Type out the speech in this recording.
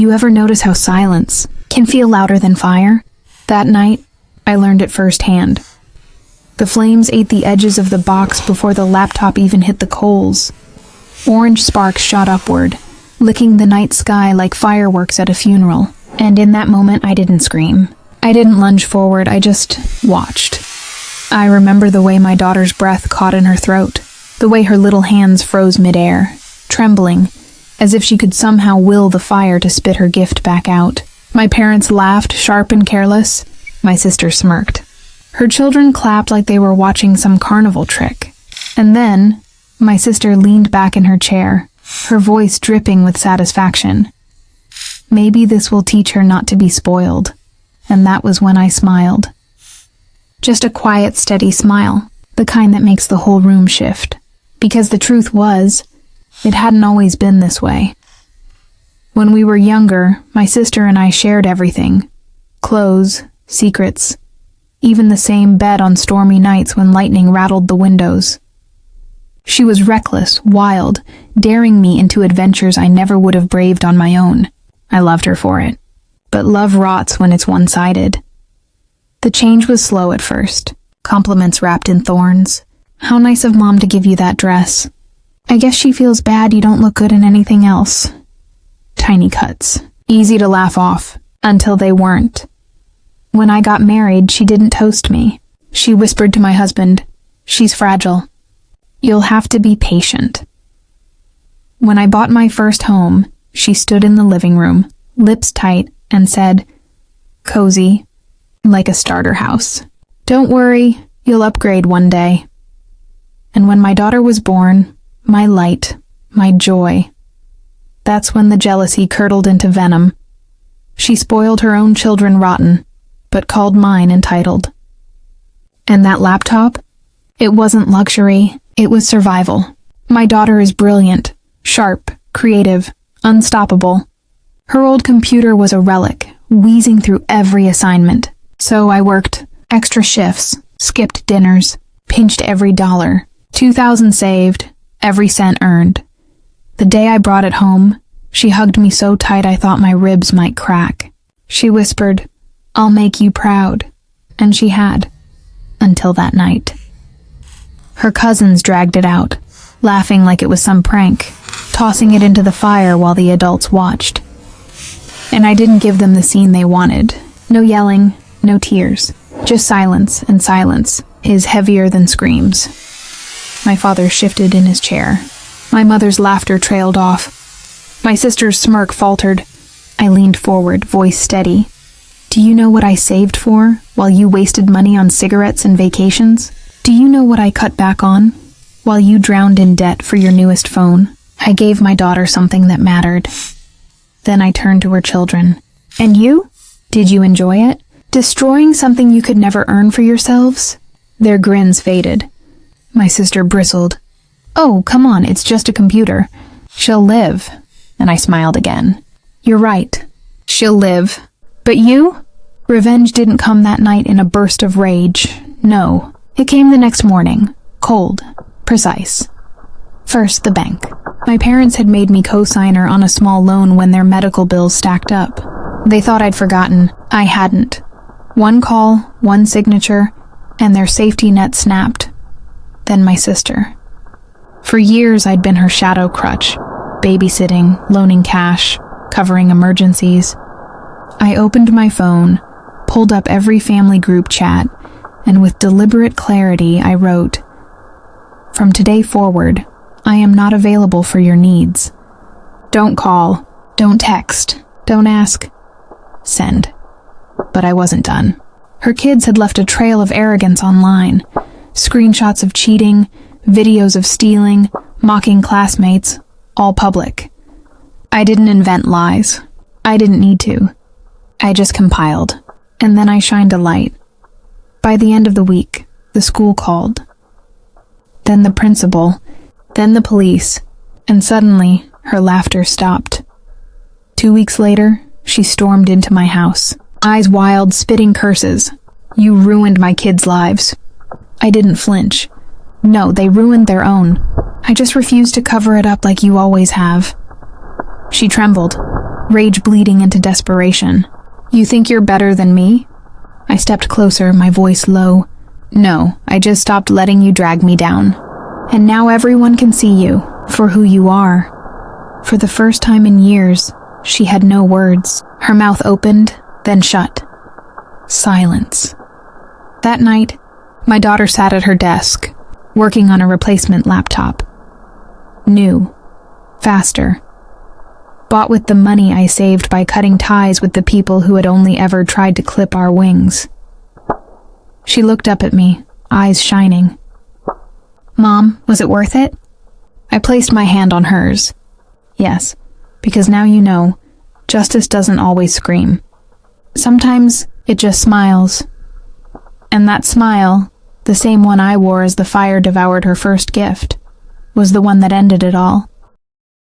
You ever notice how silence can feel louder than fire? That night, I learned it firsthand. The flames ate the edges of the box before the laptop even hit the coals. Orange sparks shot upward, licking the night sky like fireworks at a funeral. And in that moment, I didn't scream. I didn't lunge forward, I just watched. I remember the way my daughter's breath caught in her throat, the way her little hands froze midair, trembling, as if she could somehow will the fire to spit her gift back out. My parents laughed, sharp and careless. My sister smirked. Her children clapped like they were watching some carnival trick. And then, my sister leaned back in her chair, her voice dripping with satisfaction. Maybe this will teach her not to be spoiled. And that was when I smiled. Just a quiet, steady smile, the kind that makes the whole room shift. Because the truth was, it hadn't always been this way. When we were younger, my sister and I shared everything. Clothes, secrets, even the same bed on stormy nights when lightning rattled the windows. She was reckless, wild, daring me into adventures I never would have braved on my own. I loved her for it. But love rots when it's one-sided. The change was slow at first. Compliments wrapped in thorns. How nice of Mom to give you that dress. I guess she feels bad you don't look good in anything else. Tiny cuts. Easy to laugh off. Until they weren't. When I got married, she didn't toast me. She whispered to my husband, "She's fragile. You'll have to be patient." When I bought my first home, she stood in the living room, lips tight, and said, "Cozy, like a starter house. Don't worry, you'll upgrade one day." And when my daughter was born, my light, my joy, that's when the jealousy curdled into venom. She spoiled her own children rotten, but called mine entitled. And that laptop? It wasn't luxury, it was survival. My daughter is brilliant, sharp, creative, unstoppable. Her old computer was a relic, wheezing through every assignment. So I worked extra shifts, skipped dinners, pinched every dollar. 2,000 saved, every cent earned. The day I brought it home, she hugged me so tight I thought my ribs might crack. She whispered, "I'll make you proud." And she had, until that night. Her cousins dragged it out, laughing like it was some prank, tossing it into the fire while the adults watched. And I didn't give them the scene they wanted. No yelling, no tears, just silence, and silence is heavier than screams. My father shifted in his chair. My mother's laughter trailed off. My sister's smirk faltered. I leaned forward, voice steady. "Do you know what I saved for, while you wasted money on cigarettes and vacations? Do you know what I cut back on, while you drowned in debt for your newest phone?" I gave my daughter something that mattered. Then I turned to her children. "And you? Did you enjoy it? Destroying something you could never earn for yourselves?" Their grins faded. My sister bristled. "Oh, come on, it's just a computer. She'll live." And I smiled again. "You're right. She'll live. But you?" Revenge didn't come that night in a burst of rage. No, it came the next morning. Cold. Precise. First, the bank. My parents had made me co-signer on a small loan when their medical bills stacked up. They thought I'd forgotten. I hadn't. One call, one signature, and their safety net snapped. Then my sister. For years I'd been her shadow crutch, babysitting, loaning cash, covering emergencies. I opened my phone, pulled up every family group chat, and with deliberate clarity I wrote, "From today forward, I am not available for your needs. Don't call, don't text, don't ask. Send." But I wasn't done. Her kids had left a trail of arrogance online. Screenshots of cheating, videos of stealing, mocking classmates, all public. I didn't invent lies. I didn't need to. I just compiled. And then I shined a light. By the end of the week, the school called. Then the principal, then the police, and suddenly her laughter stopped. 2 weeks later, she stormed into my house, eyes wild, spitting curses. "You ruined my kids' lives." I didn't flinch. No, they ruined their own. I just refused to cover it up like you always have. She trembled. rage bleeding into desperation. You think you're better than me? I stepped closer, my voice low. No, I just stopped letting you drag me down. And now everyone can see you, for who you are. For the first time in years, she had no words. Her mouth opened, then shut. Silence. That night, my daughter sat at her desk, working on a replacement laptop. New. Faster. Bought with the money I saved by cutting ties with the people who had only ever tried to clip our wings. She looked up at me, eyes shining. Mom, was it worth it? I placed my hand on hers. Yes, because now you know, justice doesn't always scream. Sometimes it just smiles. And that smile, the same one I wore as the fire devoured her first gift, was the one that ended it all.